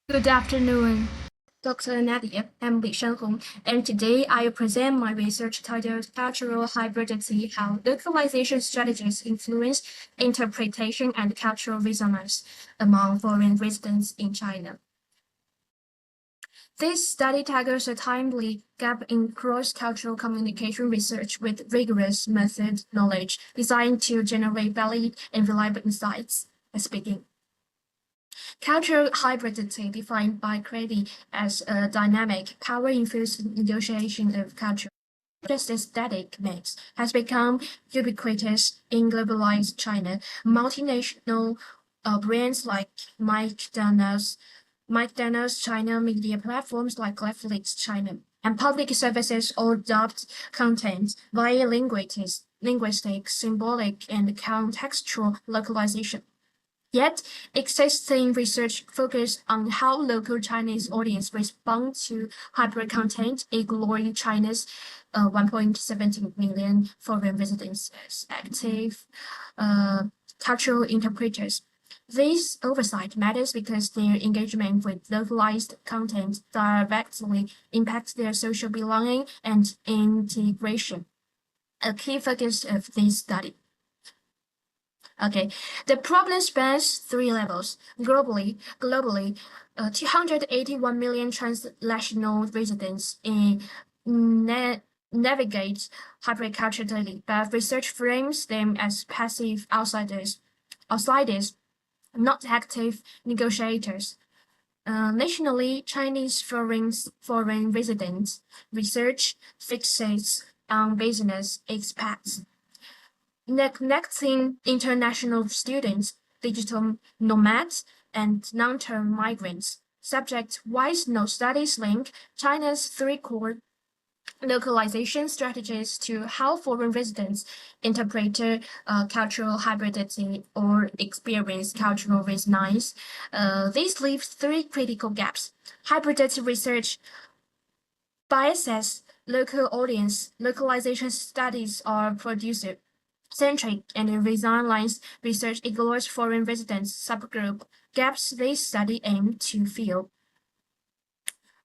Good afternoon, Dr. Nadia. I'm Li Shanhong, and today I present my research titled Cultural Hybridity: How Localization Strategies Influence Interpretation and Cultural Resonance Among Foreign Residents in China. This study tackles a timely gap in cross-cultural communication research with rigorous method knowledge designed to generate valid and reliable insights. Let's begin. Cultural hybridity, defined by Crady as a dynamic, power-infused negotiation of culture, just as static mix, has become ubiquitous in globalized China. Multinational brands like McDonald's China, media platforms like Netflix China, and public services all adopt content via linguistic, symbolic, and contextual localization. Yet, existing research focuses on how local Chinese audiences respond to hybrid content, ignoring China's 1.17 million foreign residents as active cultural interpreters. This oversight matters because their engagement with localized content directly impacts their social belonging and integration, a key focus of this study. Okay, the problem spans three levels. Globally, 281 million transnational residents navigate hybrid culture daily, but research frames them as passive outsiders, not active negotiators. Nationally, Chinese foreign residents research fixates on business expats, connecting international students, digital nomads, and long-term migrants. Subject-wise, no studies link China's three core localization strategies to how foreign residents interpret cultural hybridity or experience cultural resonance. This leaves three critical gaps. Hybridity research biases local audience. Localization studies are producer-centric and resilience research ignores foreign residents subgroup gaps this study aimed to fill.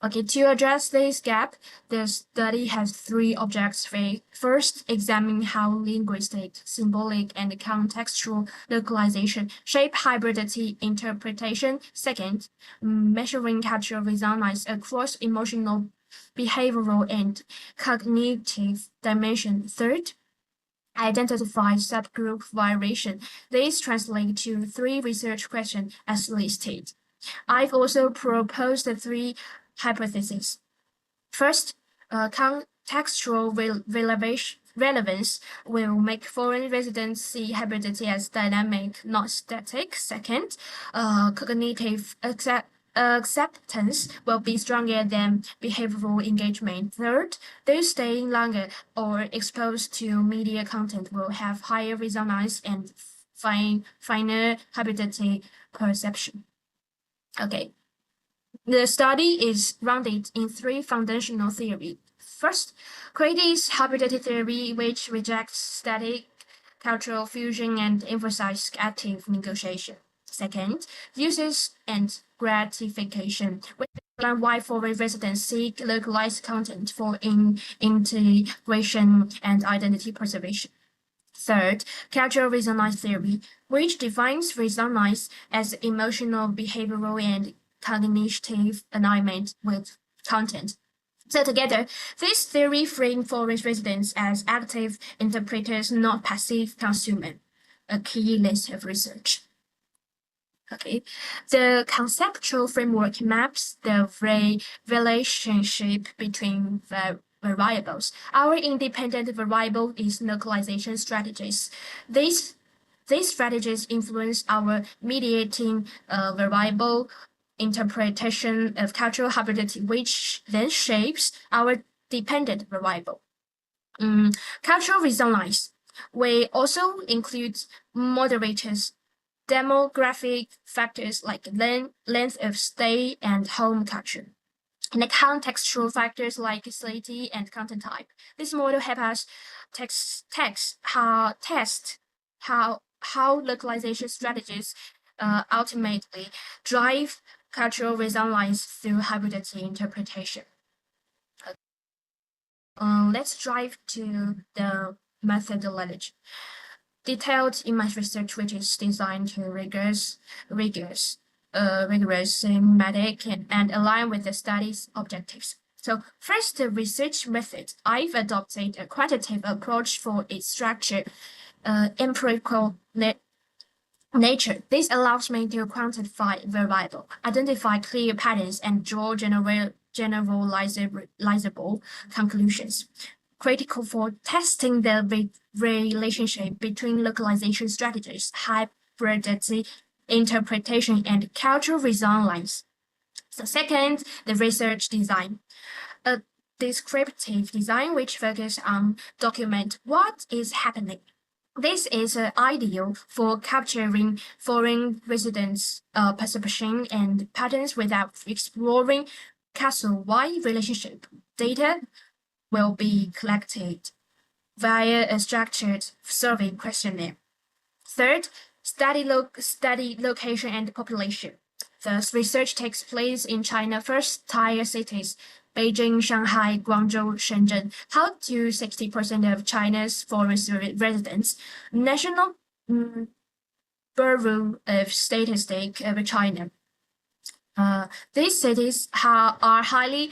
Okay, to address this gap, the study has three objectives. First, examine how linguistic, symbolic, and contextual localization shape hybridity interpretation. Second, measuring cultural resonance across emotional, behavioral, and cognitive dimension. Third, identify subgroup variation. These translate to three research questions as listed. I've also proposed the three hypotheses. First, contextual relevance will make foreign residents see hybridity as dynamic, not static. Second, cognitive acceptance will be stronger than behavioral engagement. Third, those staying longer or exposed to media content will have higher resonance and finer hybridity perception. Okay. The study is grounded in three foundational theories. First, Crady's hybridity theory, which rejects static cultural fusion and emphasizes active negotiation. Second, uses and gratification, which explain why foreign residents seek localized content for integration and identity preservation. Third, cultural resonance theory, which defines resonance as emotional, behavioral, and cognitive alignment with content. So together, this theory frames foreign residents as active interpreters, not passive consumers, a key list of research. Okay, the conceptual framework maps the relationship between the variables. Our independent variable is localization strategies. These strategies influence our mediating variable interpretation of cultural hybridity, which then shapes our dependent variable. Cultural resonance. We also include moderators, demographic factors like length of stay and home culture, and the contextual factors like city and content type. This model helps us test how localization strategies ultimately drive cultural resemblance through hybridity interpretation. Let's dive to the methodology. Detailed image research, which is designed to rigorous, systematic, and align with the study's objectives. So first, the research method. I've adopted a quantitative approach for its structure, empirical nature. This allows me to quantify variable, identify clear patterns, and draw generalizable conclusions. Critical for testing the relationship between localization strategies, hybridity interpretation, and cultural resemblance. So second, the research design. A descriptive design which focuses on document what is happening. This is ideal for capturing foreign residents' perception and patterns without exploring castle-wide relationship. Data will be collected via a structured survey questionnaire. Third, study location and population. Thus, research takes place in China's first-tier cities, Beijing, Shanghai, Guangzhou, Shenzhen. How do 60% of China's foreign residents? National Bureau of Statistics of China. These cities are highly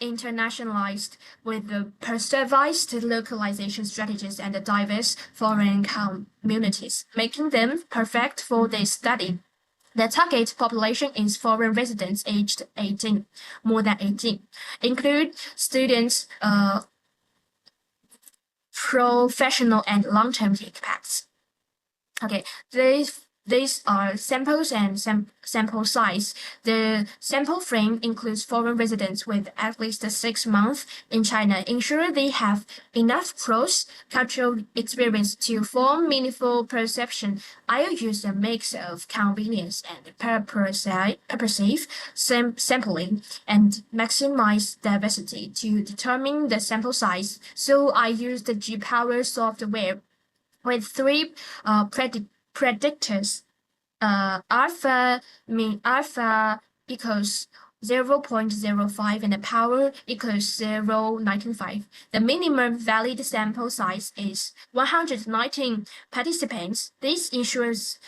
internationalized with the perceived localization strategies and diverse foreign communities, making them perfect for this study. The target population is foreign residents aged 18, more than 18, include students, professional and long-term expats. Okay, these are samples and sample size. The sample frame includes foreign residents with at least 6 months in China. Ensure they have enough cross-cultural experience to form meaningful perception. I'll use a mix of convenience and purposive sampling and maximize diversity to determine the sample size. So I used the G-Power software with 3 predictors. Alpha equals 0.05 and the power equals 0.95. The minimum valid sample size is 119 participants. This ensures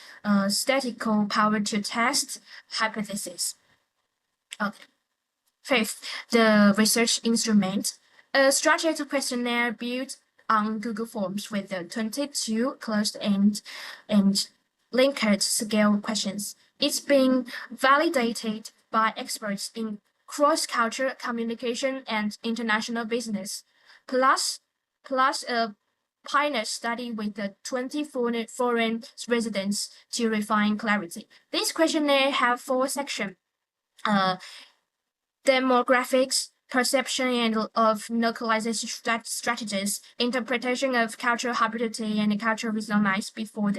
statistical power to test hypothesis. Okay. Fifth, the research instrument. A structured questionnaire built on Google Forms with the 22 closed-end and Likert scale questions. It's been validated by experts in cross-cultural communication and international business, plus a pilot study with the 20 foreign residents to refine clarity. This questionnaire have 4 sections: demographics, perception and of localization strategies, interpretation of cultural hybridity and cultural resonance. Before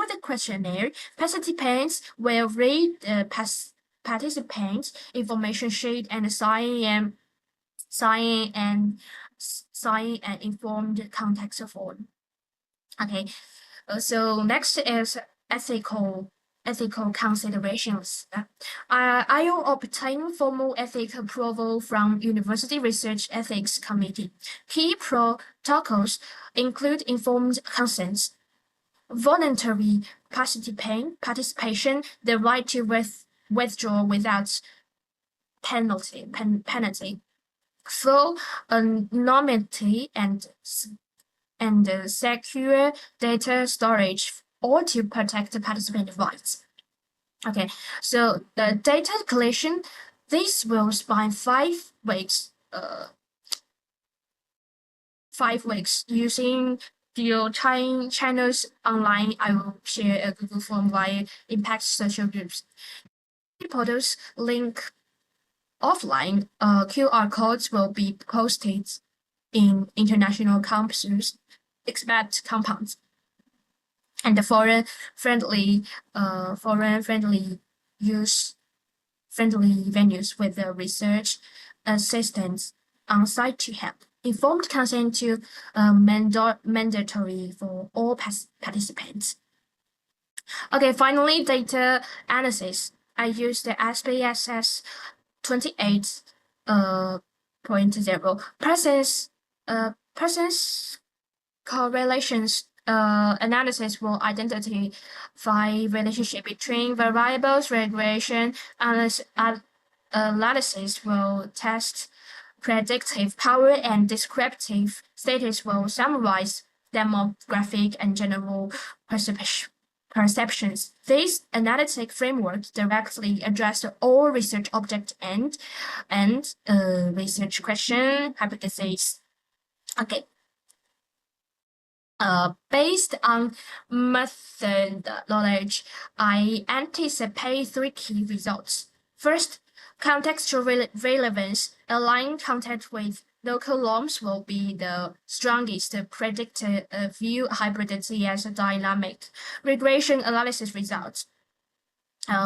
the questionnaire, participants will read the participants' information sheet and sign an informed context form. Okay, so next is ethical considerations. I obtain formal ethical approval from University Research Ethics Committee. Key protocols include informed consent, voluntary participation, the right to withdraw without penalty, full anonymity, and secure data storage, or to protect the participant rights. Okay, so the data collection, this will span 5 weeks. 5 weeks using the channels online. I will share a Google form via Impact Social Groups. Portals link offline. QR codes will be posted in international campuses, expat compounds, and the foreign-friendly venues with the research assistants on site to help. Informed consent to mandatory for all participants. Okay, finally, data analysis. I use the SPSS 28.0 presence correlations analysis will identify relationship between variables. Regression analysis will test predictive power, and descriptive status will summarize demographic and general perceptions. These analytic frameworks directly address all research object and research question hypotheses. Okay. Based on method knowledge, I anticipate three key results. First, contextual relevance. Aligning content with local norms will be the strongest predictor of view hybridity as a dynamic regression analysis results.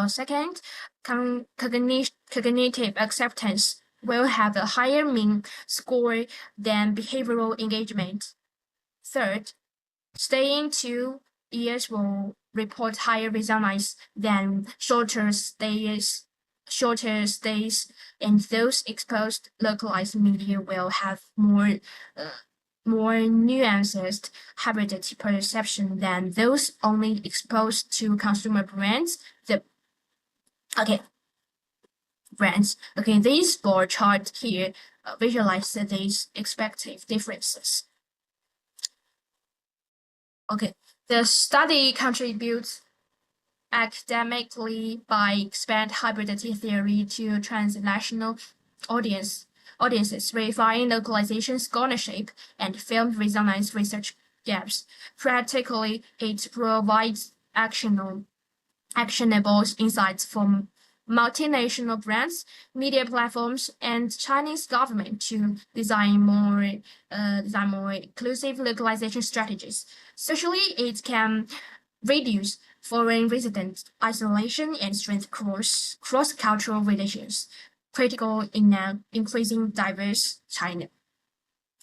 Second, cognitive acceptance will have a higher mean score than behavioral engagement. Third, staying 2 years will report higher resonance than shorter stays, and those exposed localized media will have more nuanced hybridity perception than those only exposed to consumer brands. These bar charts here visualize these expected differences. The study contributes academically by expand hybridity theory to transnational audiences, verifying localization scholarship and film resonance research gaps. Practically, it provides actionable insights from multinational brands, media platforms, and Chinese government to design more inclusive localization strategies. Socially, it can reduce foreign resident isolation and strengthen cross-cultural relations, critical in an increasing diverse China.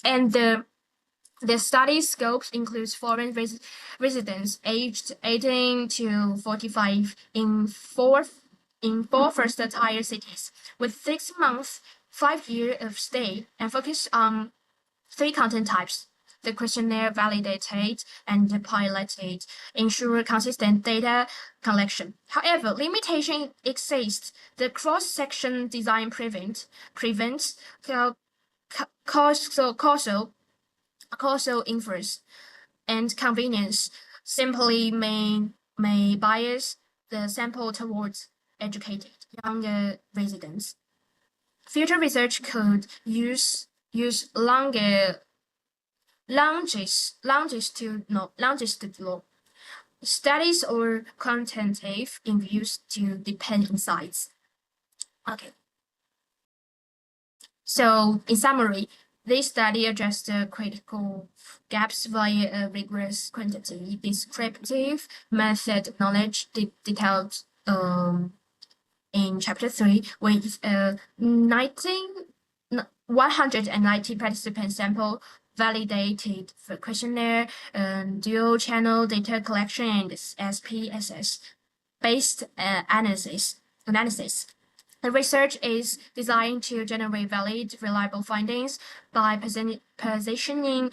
And the study scope includes foreign residents aged 18 to 45 in four first-tier cities, with 6 months, 5 years of stay, and focus on 3 content types. The questionnaire validated and piloted ensure consistent data collection. However, limitation exists. The cross-section design prevents causal inference, and convenience simply may bias the sample towards educated younger residents. Future research could use longitudinal studies or quantitative interviews to depend insights. So, in summary, this study addressed the critical gaps via a rigorous quantitative descriptive method knowledge detailed in chapter 3 with 190 participant sample validated for questionnaire, dual channel data collection, and SPSS based analysis. The research is designed to generate valid, reliable findings by positioning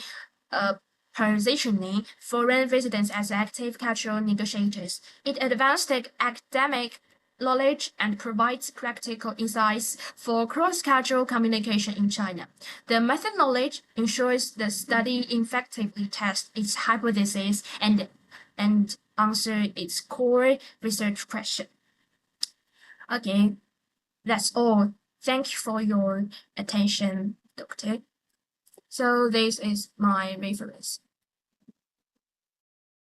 foreign residents as active cultural negotiators. It advanced academic knowledge and provides practical insights for cross-cultural communication in China. The method knowledge ensures the study effectively tests its hypotheses and answer its core research question. Okay, that's all. Thank you for your attention, Doctor. So this is my reference.